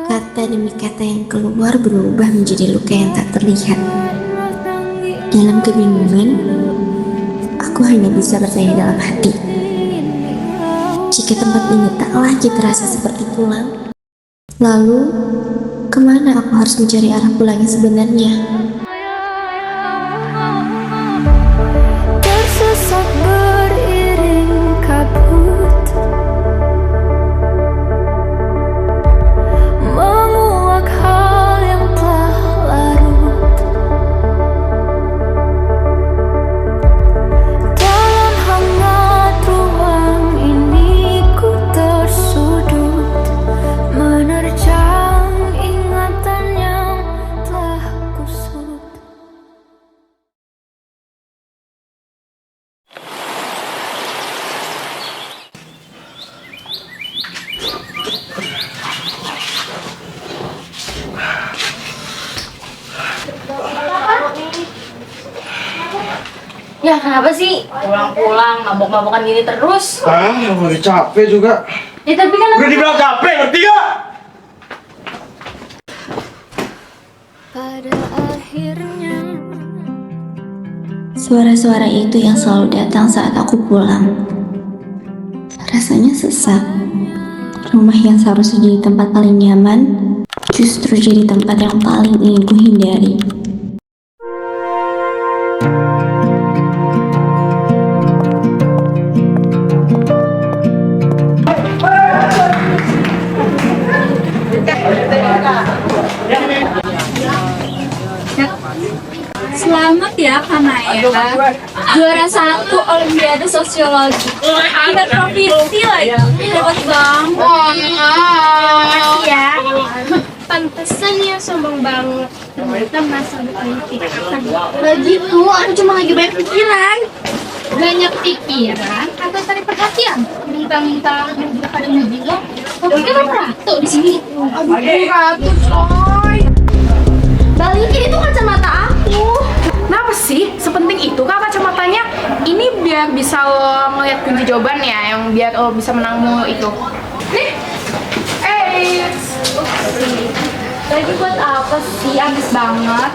Kata demi kata yang keluar berubah menjadi luka yang tak terlihat. Dalam kebingungan, aku hanya bisa bertanya dalam hati. Jika tempat ini tak lagi terasa seperti pulang, lalu kemana aku harus mencari arah pulang yang sebenarnya? Tersesat beriring kabut, menguak hal yang telah larut. Dalam hangat ruang ini ku tersudut, menerjang ingatan yang telah kusut. Ya kenapa sih pulang-pulang mabok-mabokan gini terus? Lagi capek juga. Ya tapi kan Udah dibilang capek, ngerti gak? Pada akhirnya Suara-suara itu yang selalu datang saat aku pulang. Rasanya sesak. Rumah yang seharusnya jadi tempat paling nyaman, justru jadi tempat yang paling ingin ku hindari. Selamat ya Kanaya, juara 1 Olimpiade Sosiologi tingkat provinsi lagi, hebat banget. Makasih ya. Pantesan ya sombong banget. Ternyata masa depan kita. Gak gitu, aku cuma lagi banyak pikiran. Banyak pikiran atau cari perhatian. Minta-minta pada muji lo. Kok pikir lo ratu di sini? Aduh ratu coy. Balikin itu kacamata aku. Kenapa sih? Sepenting itu kak kacamatanya? Ini biar bisa lo ngeliat kunci jawabannya, yang biar lo bisa menang mulu itu. Nih, Lagi buat apa sih? Abis banget.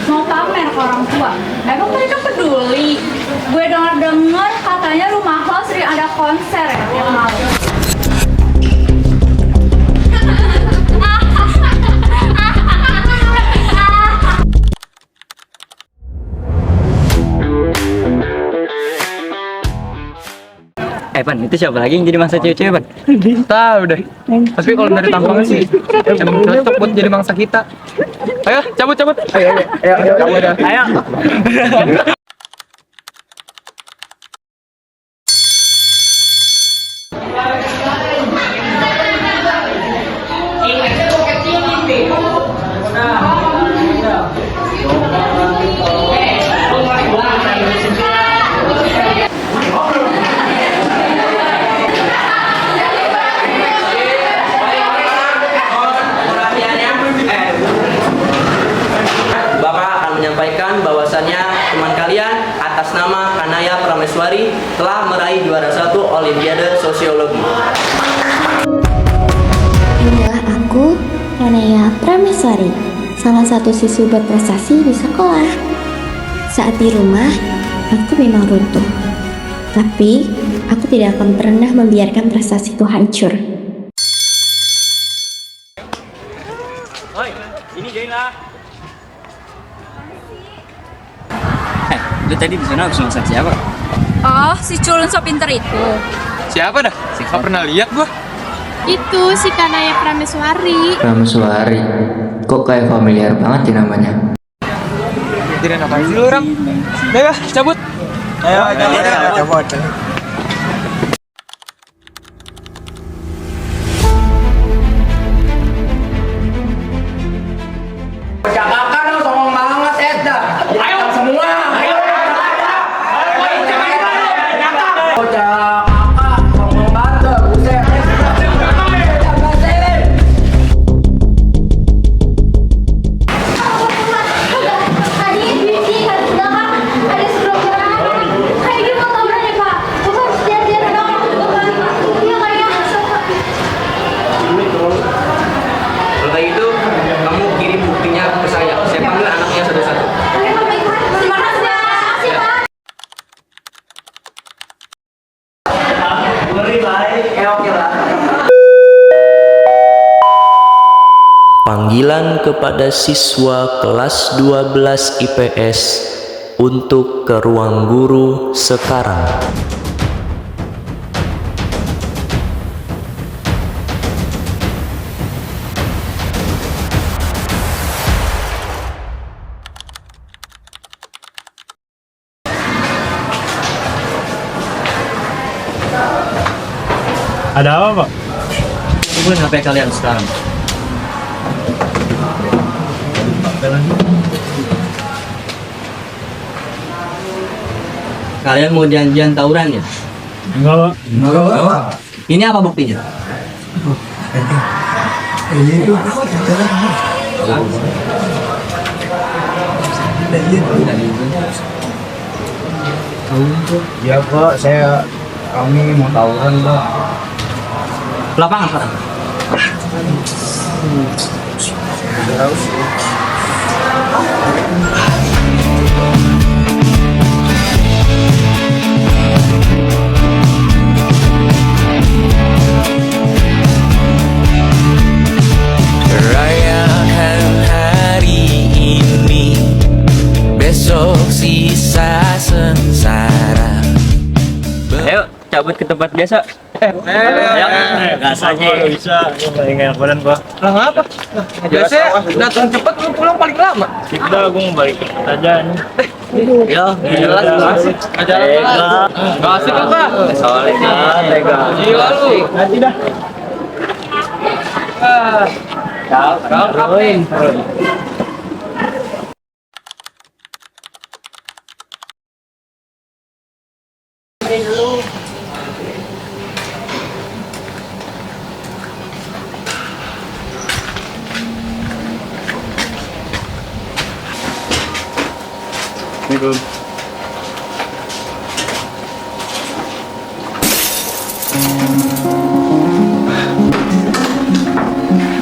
Mau pamer ke orang tua. Emang mereka peduli? Gue denger katanya rumah lo sering ada konser ya tiap malam. Pan, itu siapa lagi yang jadi mangsa cewek-cewek, Pan? Tahu deh. Tapi kalau dari tampangnya sih, emang cocok buat jadi mangsa kita. Ayo, cabut. Ayo, cabut dah. Ayo. Menyampaikan bahwasannya teman kalian atas nama Kanaya Prameswari telah meraih juara 1 Olimpiade Sosiologi. Inilah aku, Kanaya Prameswari, salah satu siswi berprestasi di sekolah. Saat di rumah, aku memang runtuh. Tapi, aku tidak akan pernah membiarkan prestasi itu hancur. Oi, ini Jaina. Lu tadi di sana habis masak siapa? Oh, si culun so pinter itu. Siapa dah? Gak pernah lihat gua. Itu si Kanaya Prameswari. Prameswari, kok kayak familiar banget ya namanya? Jadi ngapain sih lu, Ram? Ayo, cabut. Ayo, cabut. Kakak dong, songong banget, Eda. Ayo semua, ayo. Kakak, songong banget, buset. Tadi di belakang ada segerombolan. Kayak gitu motornya Pak. Panggilan kepada siswa kelas 12 IPS untuk ke ruang guru sekarang. Ada apa, Pak? Kumpulin HP kalian sekarang. Kalian mau janjian tawuran ya? Enggak, Pak. Ini apa buktinya? Iya, Pak. Kami mau tawuran, Pak. Lapangan sekarang. Rayakan hari ini, besok sisa sengsara. Ayo cabut ke tempat biasa. Rasanya bisa. Ingat badan, Pak. Lah ngapa? Biasanya datang cepat lu pulang paling lama. Udah, gue mau balik ke aja nih. Ya, jelas asik. Ajaran enggak asik apa? Soalnya tega. Gila lu. Nanti dah. Kau.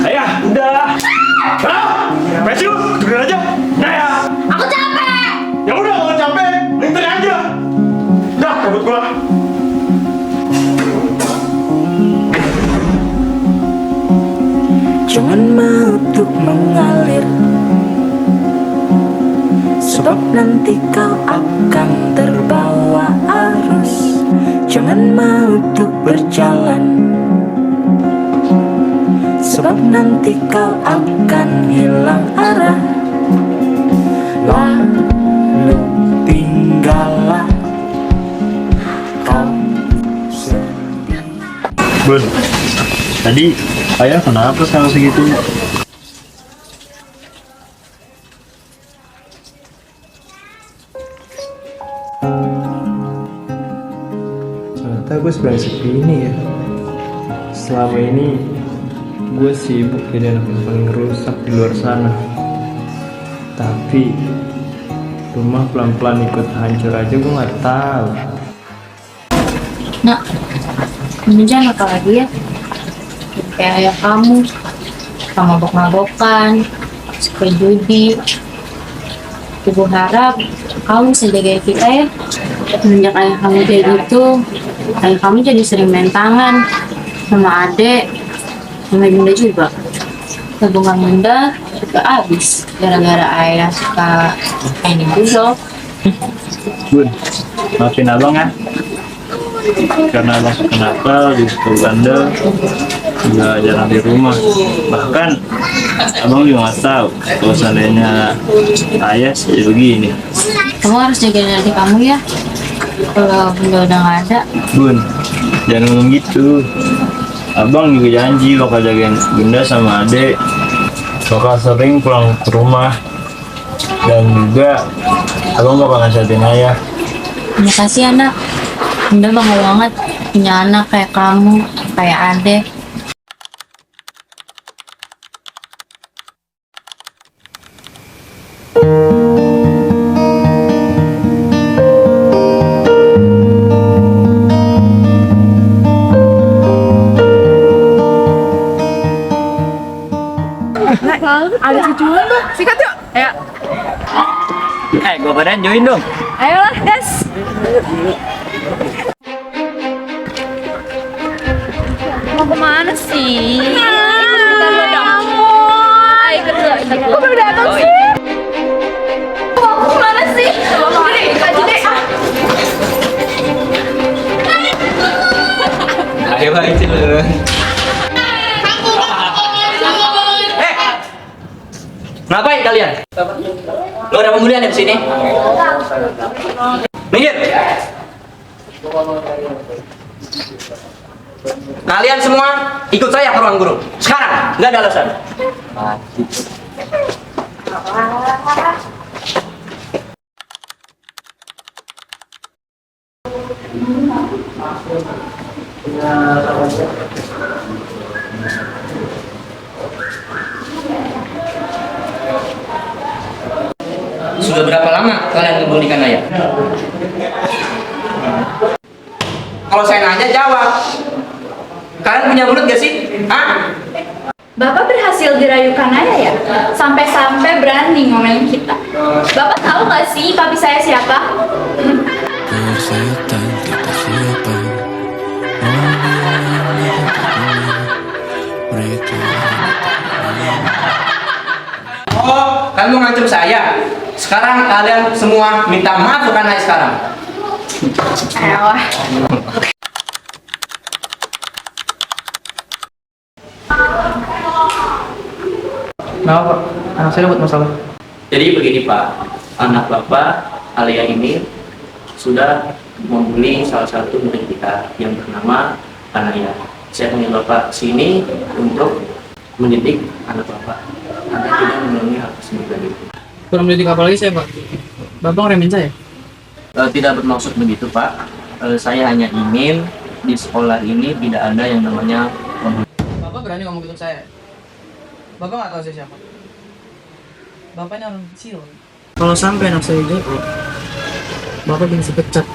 Ayah, udah. Messi lu, tidur aja. Nah ya. Aku capek. Ya udah, kalau capek, lintin aja. Dah, cabut gua. Jangan mau untuk mengalir, sebab nanti kau akan terbawa arus. Jangan mau untuk berjalan, sebab nanti kau akan hilang arah. Lalu tinggallah kau sendiri. Bun, tadi ayah kenapa sama segitunya? Ternyata gue sebrengsek ini ya. Selama ini gue sibuk jadi anak yang paling rusak di luar sana. Tapi rumah pelan-pelan ikut hancur aja gue nggak tahu. Nak, kamu jangan nakal lagi ya. Kayak ayah kamu, mabok-mabokan, suka judi. Ibu harap kamu bisa jaga kita ya. Semenjak ayah kamu kayak gitu, ayah kamu jadi sering main tangan sama adek, sama bunda juga. Tabungan bunda juga habis gara-gara ayah suka mainin busuk. Bun, maafin abang ya. Karena abang suka nakal, suka bandel, nggak jarang di rumah. Bahkan abang juga nggak tahu kalau seandainya ayah sih begini. Kamu harus jagain adik kamu ya. Kalau bunda udah nggak ada. Bun, jangan ngomong gitu. Abang juga janji bakal jagain bunda sama adek, bakal sering pulang ke rumah, dan juga abang bakal nasihatin ayah. Terima kasih anak. Bunda bangga banget punya anak kayak kamu, kayak adek. Ada cucuan tuh, sikat yuk. Ayo. Gua badan join dong. Ayolah, Des. Mau kemana sih? Kita dong. Ngapain kalian? Lo ada pembulian di sini? Minggir. Kalian semua ikut saya ke ruang guru. Sekarang, nggak ada alasan. Sudah berapa lama kalian membulikan ayah? Kalau saya nanya jawab. Kalian punya mulut gak sih? Hah? Bapak berhasil dirayukan ayah ya? Sampai-sampai berani ngomelin kita. Bapak tahu nggak sih papi saya siapa? Oh, kalian mau ngancam saya? Sekarang kalian semua minta maaf bukan saya sekarang. Elah. Kenapa Pak? Anak saya dapat masalah. Jadi begini Pak, anak Bapak Alia ini sudah membuli salah satu murid kita yang bernama Anaya. Saya panggil Bapak sini untuk mendidik anak Bapak agar tidak mengulangi hal tersebut lagi. Kurang mendidik apa lagi saya Pak? Bapak remehin saya? Tidak bermaksud begitu Pak. Saya hanya ingin di sekolah ini tidak ada yang namanya pembuli. Bapak berani ngomong gitu ke saya? Bapak nggak tahu saya siapa? Bapak ini orang kecil. Kalau sampai anak saya jatuh, Bapak bisa pecat.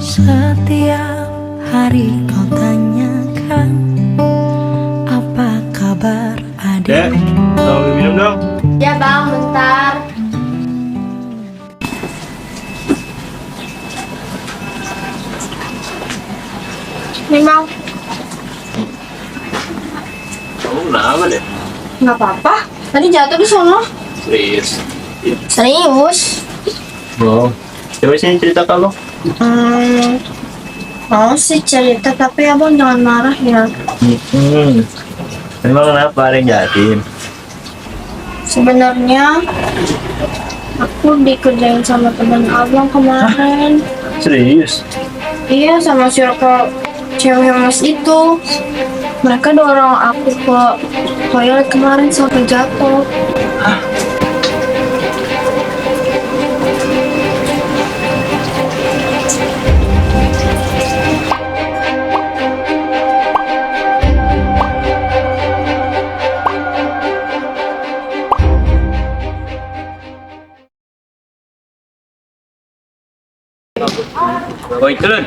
Setiap hari kau tanyakan apa kabar adik. Dek, tolong minum dong. Ya bang, bentar. Nih bang. Kamu kenapa deh? Nggak apa-apa. Tadi jatuh di sono. Serius. Serius. Oh, coba sini cerita kamu. Mau sih cerita tapi abang jangan marah ya. Emang kenapa ada yang jahatin? Sebenarnya aku dikerjain sama teman abang kemarin. Serius? Iya, sama circle cewek mas itu. Mereka dorong aku ke toilet kemarin sampai jatuh. Woi turun.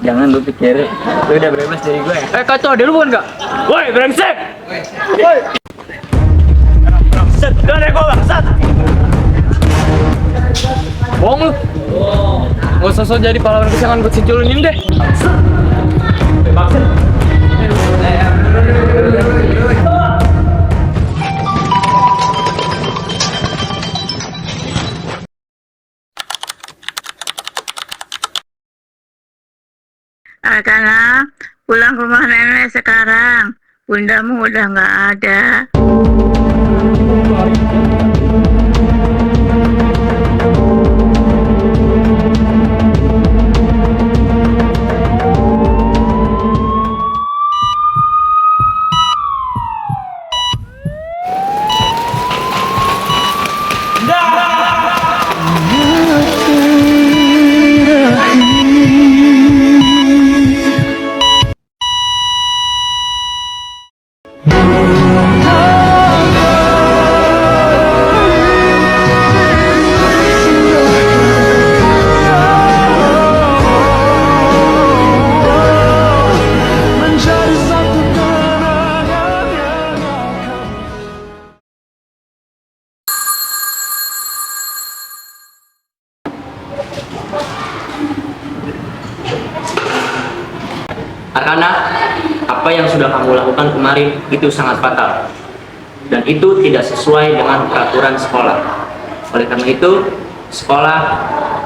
Jangan lu pikir lu udah bebas dari gue ya. Kacau, ada lu bukan gak? Woi brengsek. Woi. Brengsek, udah gue bangsat. Bohong lu. Gak usah so jadi pahlawan kesayangan buat si culun ini deh. Bangsat. Adalah pulang ke rumah nenek sekarang. Bundamu udah nggak ada. apa yang sudah kamu lakukan kemarin itu sangat fatal. Dan itu tidak sesuai dengan peraturan sekolah. Oleh karena itu, sekolah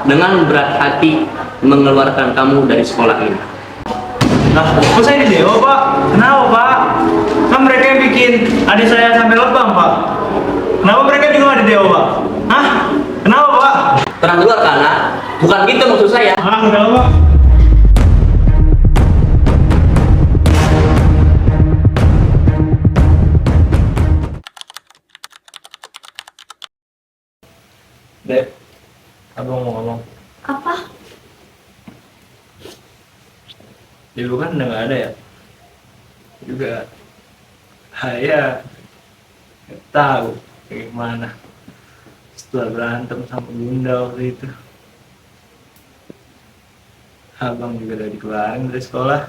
dengan berat hati mengeluarkan kamu dari sekolah ini. Nah, kok saya di Dewa, Pak? Kenapa, Pak? Kan mereka yang bikin adik saya sampai lebam, Pak. Kenapa mereka juga nggak di Dewa, Pak? Hah? Kenapa, Pak? Tenang dulu, anak. Bukan gitu maksud saya. Kenapa, Pak? Dek, abang mau ngomong. Apa? Dulu kan udah nggak ada ya. Juga saya nggak tahu bagaimana setelah berantem sama bunda waktu itu. Abang juga udah dikeluarin dari sekolah.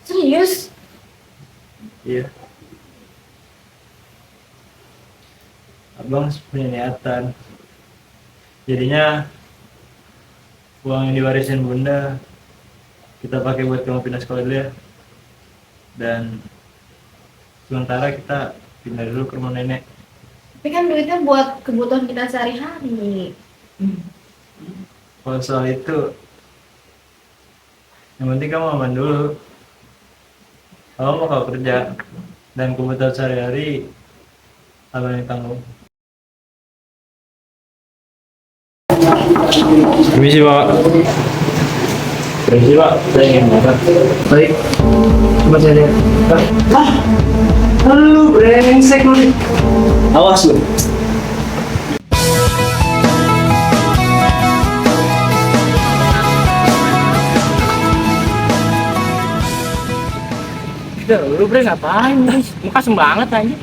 Serius? Iya. Abang punya niatan. Jadinya uang yang diwarisin bunda kita pakai buat kamu pindah sekolah dulu ya. Dan sementara kita pindah dulu ke rumah nenek. Tapi kan duitnya buat kebutuhan kita sehari-hari. Kalau soal itu, yang penting kamu aman dulu. Kamu mau kau kerja dan kebutuhan sehari-hari abang yang tanggung. Permisi, Pak. Permisi, Pak. Saya ingin makan. Baik. Coba saya lihat. Lu brengsek lu. Awas lu. Udah, lu bre ngapain? Muka banget aja.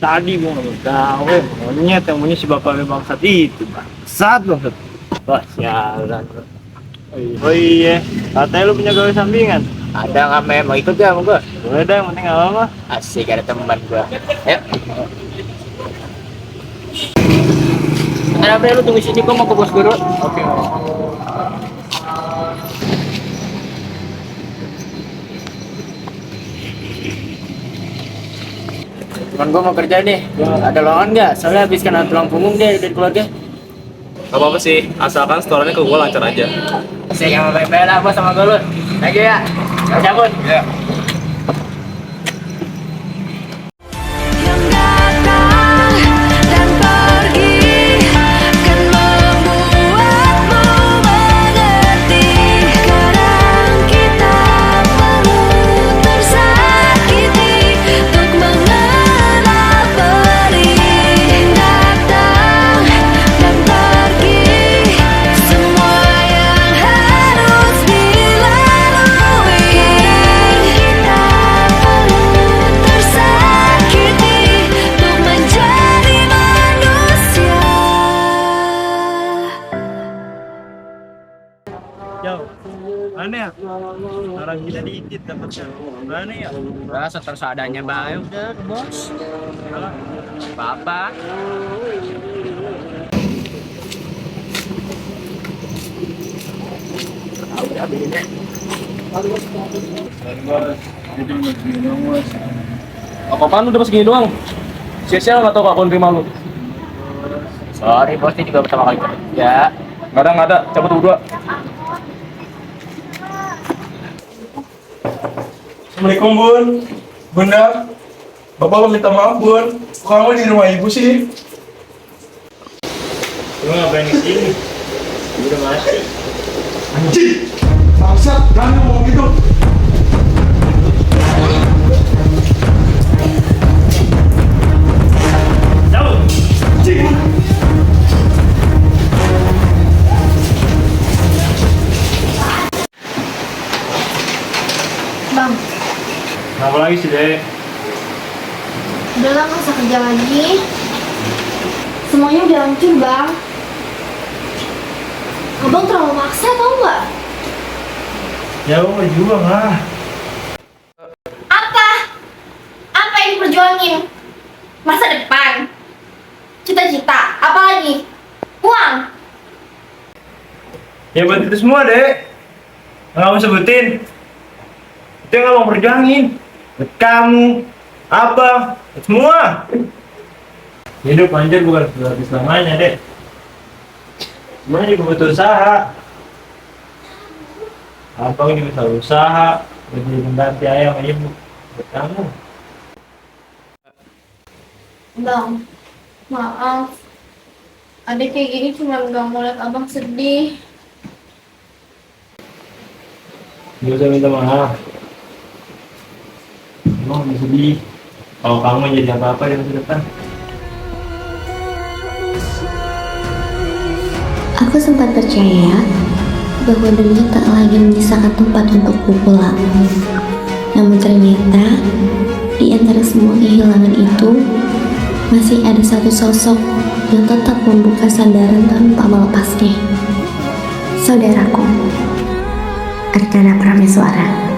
Tadi gua nggak tahu, monyet yang punya si bapaknya bangsat itu, bangsat. Wah, sialan. Oh iya, katanya lu punya gawe sampingan. Ada nggak mem? Mau ikut gak sama gua? Boleh dah, yang penting nggak apa-apa. Asik, ada teman gua. Ayo. Ada bre, lu tunggu sini, gua mau ke bos guru. Oke. Cuman gua mau kerja nih. Ada lowongan nggak? Soalnya habis kena tulang punggung deh dari keluarga. Gak apa-apa sih, asalkan setorannya ke gue lancar aja. Saya yang baik-baik lah bos sama gue lu. Thank you ya. Cabut. Ya. Mana ya? Orang kita diitit dapatnya. Mana ya? Rasa tersadanya bae udah bos. Apa? Udah begini. Apa-apaan lu udah segini doang? Sia-sia nggak tahu aku nerima lu. Sorry bos, ini juga pertama kali kerja. Nggak ada, cabut berdua. Assalamualaikum Bun, Bunda. Bapak minta maaf Bun, kok kamu di rumah ibu sih? Lu ngapain di sini? Udah mati. Anjing, bangsat, jangan ngomong gitu. Jauh. Anjing. Bang, Kenapa lagi sih, Dek? udahlah nggak usah kerja lagi. Semuanya udah hancur, Bang. Abang terlalu maksa, tau nggak? Ya, Bang berjuang lah. Apa? Apa yang diperjuangin? Masa depan? Cita-cita? Apa lagi? Uang? Ya buat itu semua, Dek. Nggak mau sebutin. Itu yang abang perjuangin. Buat kamu, abang, semua. Hidup anjir bukan gratis selamanya, Dek. Semuanya juga butuh usaha. Abang juga selalu usaha, jadi mengganti ayah sama ibu. Buat kamu. Bang, maaf. Adik kayak gini cuma gak mau lihat abang sedih. Gak usah minta maaf. Emang lebih sedih kalau kamu jadi apa-apa di masa depan. Aku sempat percaya bahwa dunia tak lagi menyisakan tempat untukku pulang. Namun ternyata di antara semua kehilangan itu masih ada satu sosok yang tetap membuka sandaran tanpa melepasnya. Saudaraku, Artana Prameswara.